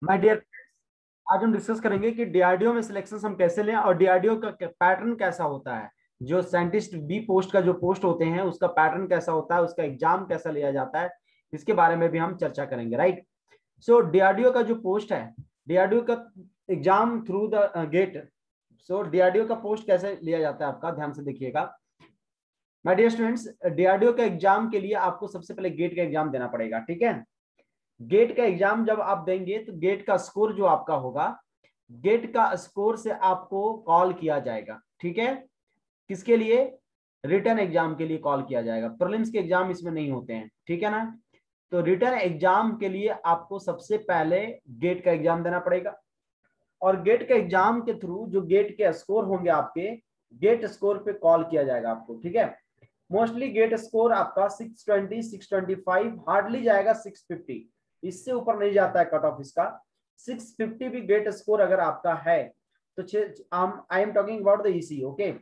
My dear, आज हम discuss करेंगे कि डीआरडीओ में सिलेक्शन हम कैसे लें और डीआरडीओ का पैटर्न कैसा होता है। जो साइंटिस्ट बी पोस्ट का जो पोस्ट होते हैं उसका पैटर्न कैसा होता है, उसका एग्जाम कैसा लिया जाता है, इसके बारे में भी हम चर्चा करेंगे। राइट। सो डीआरडीओ का जो पोस्ट है, डीआरडीओ का exam through the GATE. So DRDO का पोस्ट कैसे लिया जाता है आपका, ध्यान से देखिएगा माय डियर स्टूडेंट्स। डीआरडीओ का एग्जाम के लिए आपको सबसे पहले गेट का एग्जाम देना पड़ेगा। ठीक है। गेट का एग्जाम जब आप देंगे तो गेट का स्कोर जो आपका होगा, गेट का स्कोर से आपको कॉल किया जाएगा। ठीक है। किसके लिए? रिटर्न एग्जाम के लिए कॉल किया जाएगा। प्रीलिम्स के एग्जाम इसमें नहीं होते हैं। ठीक है ना। तो रिटर्न एग्जाम के लिए आपको सबसे पहले गेट का एग्जाम देना पड़ेगा और गेट के एग्जाम के थ्रू जो गेट के स्कोर होंगे आपके, गेट स्कोर पे कॉल किया जाएगा आपको। ठीक है। मोस्टली गेट स्कोर आपका 620 625 हार्डली जाएगा 650, इससे ऊपर नहीं जाता है कट ऑफ इसका। 650 भी गेट स्कोर अगर आपका है तो I am talking about the EC. Okay,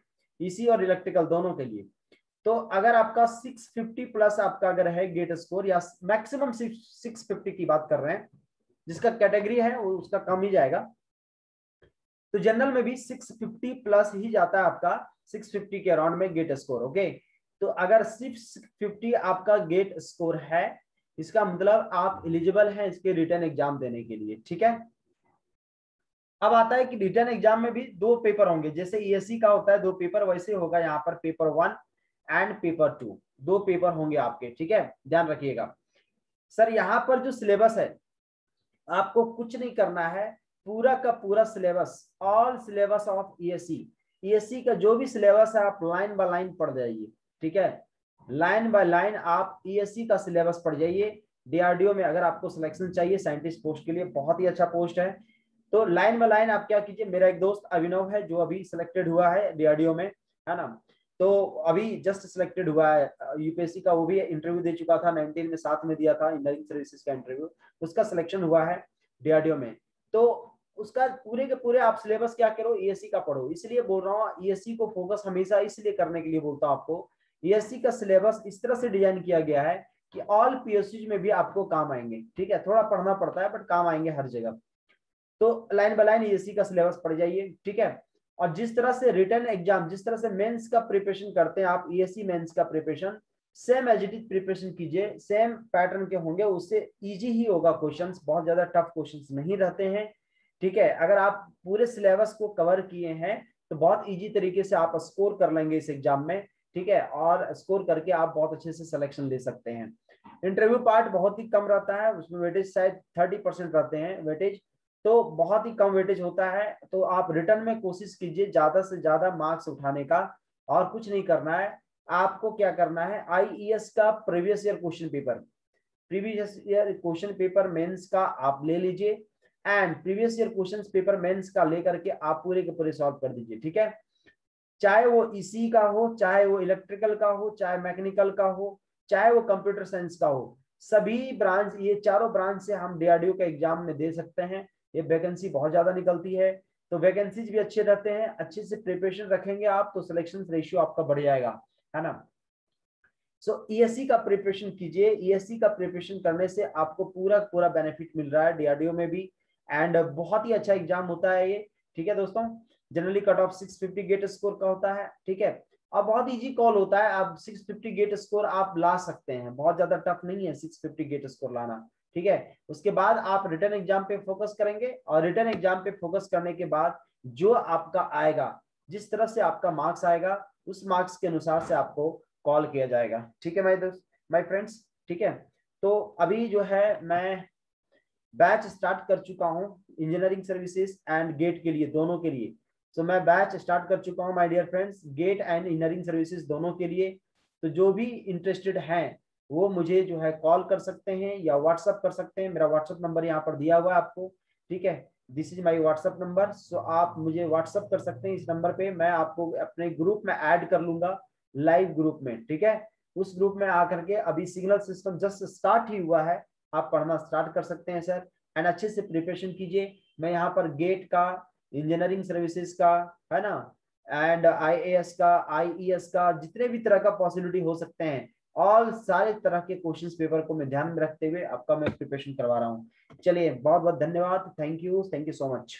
EC और इलेक्ट्रिकल दोनों के लिए। तो अगर आपका 650 प्लस आपका अगर है गेट स्कोर, या मैक्सिमम 650 की बात कर रहे हैं, जिसका कैटेगरी है वो उसका कम ही जाएगा। तो जनरल में भी 650 प्लस ही जाता है आपका, 650 के अराउंड में गेट स्कोर। ओके। तो अगर 650 आपका गेट स्कोर है, इसका मतलब आप एलिजिबल हैं इसके रिटर्न एग्जाम देने के लिए। ठीक है। अब आता है कि रिटर्न एग्जाम में भी दो पेपर होंगे, जैसे ईएससी का होता है दो पेपर, वैसे होगा यहाँ पर पेपर 1 एंड पेपर 2, दो पेपर होंगे आपके। ठीक है, ध्यान रखिएगा। सर यहाँ पर जो सिलेबस है, आपको कुछ नहीं करना है, पूरा का पूरा syllabus, all syllabus of ESC, ESC का जो भी सिलेबस है आप लाइन बाय लाइन पढ़ जाइए। ठीक है, लाइन बाय लाइन आप ईएससी का सिलेबस पढ़ जाइए। डीआरडीओ में अगर आपको सिलेक्शन चाहिए साइंटिस्ट पोस्ट के लिए, बहुत ही अच्छा पोस्ट है, तो लाइन बाय लाइन आप क्या कीजिए। मेरा एक दोस्त अभिनव है जो अभी सिलेक्टेड हुआ है डीआरडीओ में, है ना। तो अभी जस्ट सिलेक्टेड हुआ है यूपीएससी का, वो भी इंटरव्यू दे चुका था 19 में, साथ में दिया था इंजीनियरिंग सर्विसेज का इंटरव्यू, उसका सिलेक्शन हुआ है डीआरडीओ में। तो उसका पूरे के पूरे आप सिलेबस क्या करो, ईएससी का पढ़ो। इसलिए बोल रहा हूँ, ईएससी को फोकस हमेशा इसलिए करने के लिए बोलता हूँ आपको, ईएससी का सिलेबस इस तरह से डिजाइन किया गया है कि ऑल पीएससी में भी आपको काम आएंगे। ठीक है, थोड़ा पढ़ना पड़ता है बट काम आएंगे हर जगह। तो लाइन बाय लाइन ईएससी का सिलेबस पढ़ जाइए। ठीक है। और जिस तरह से रिटर्न एग्जाम, जिस तरह से मेंस का प्रिपरेशन करते हैं आप, ईएससी मेंस का preparation same as it is preparation कीजिए, सेम पैटर्न के होंगे, उससे इजी ही होगा क्वेश्चंस, बहुत ज्यादा टफ क्वेश्चंस नहीं रहते हैं। ठीक है, अगर आप पूरे सिलेबस को कवर किए हैं तो बहुत इजी तरीके से आप स्कोर कर लेंगे इस एग्जाम में। ठीक है, और स्कोर करके आप बहुत अच्छे से सिलेक्शन ले सकते हैं। इंटरव्यू पार्ट बहुत ही कम रहता है, उसमें वेटेज शायद 30% रहते हैं वेटेज, तो बहुत ही कम वेटेज होता है। तो आप रिटर्न में कोशिश कीजिए ज्यादा से ज्यादा मार्क्स उठाने का, और कुछ नहीं करना है। आपको क्या करना है, आईईएस का previous year question paper, previous year question paper mains का आप ले लीजिए, and previous year question paper mains का लेकर के आप पूरे के पूरे सॉल्व कर दीजिए। ठीक है, चाहे वो ईसी का हो, चाहे वो इलेक्ट्रिकल का हो, चाहे मैकेनिकल का हो, चाहे वो कंप्यूटर साइंस का हो, सभी ब्रांच, ये चारों ब्रांच से हम डीआरडीओ का एग्जाम में दे सकते हैं। ये वैकेंसी बहुत ज्यादा निकलती है, तो वैकेंसीज भी अच्छे रहते हैं। अच्छे से प्रिपरेशन रखेंगे आप तो सिलेक्शन रेशियो आपका बढ़ जाएगा, है ना। सो ईएससी का प्रिपरेशन कीजिए, ईएससी का प्रिपरेशन करने से आपको पूरा पूरा बेनिफिट मिल रहा है डीआरडीओ में भी, एंड बहुत ही अच्छा एग्जाम होता है ये। ठीक है दोस्तों, generally cut off 650 GATE score का होता है। ठीक है, अब बहुत इजी कॉल होता है, आप 650 गेट स्कोर आप ला सकते हैं, बहुत ज्यादा टफ नहीं है 650 गेट स्कोर लाना। ठीक है, उसके बाद आप रिटर्न एग्जाम पे फोकस करेंगे, और रिटर्न एग्जाम पे फोकस करने के बाद जो आपका आएगा, जिस तरह से आपका मार्क्स आएगा, उस मार्क्स के अनुसार से आपको कॉल किया जाएगा। ठीक है माय दोस्त, माय फ्रेंड्स। ठीक है, तो अभी जो है मैं बैच स्टार्ट कर चुका हूँ इंजीनियरिंग सर्विसेज एंड गेट के लिए, दोनों के लिए। तो मैं बैच स्टार्ट कर चुका हूँ my dear friends, GATE and engineering services दोनों के लिए। तो जो भी इंटरेस्टेड हैं वो मुझे जो है कॉल कर सकते हैं या व्हाट्सअप कर सकते हैं। मेरा व्हाट्सअप नंबर यहाँ पर दिया हुआ है आपको। ठीक है, this is my WhatsApp number. So आप मुझे व्हाट्सअप कर सकते हैं इस नंबर पे, मैं आपको अपने ग्रुप में ऐड कर लूंगा, लाइव ग्रुप में। ठीक है, उस ग्रुप में आकर के, अभी सिग्नल सिस्टम जस्ट स्टार्ट ही हुआ है, आप पढ़ना स्टार्ट कर सकते हैं सर, एंड अच्छे से प्रिपरेशन कीजिए। मैं यहाँ पर गेट का, इंजीनियरिंग सर्विसेज का, है ना, एंड आईएएस का, आईईएस का, जितने भी तरह का पॉसिबिलिटी हो सकते हैं, ऑल सारे तरह के क्वेश्चंस पेपर को मैं ध्यान में रखते हुए आपका मैं प्रिपरेशन करवा रहा हूँ। चलिए बहुत बहुत धन्यवाद, थैंक यू सो मच।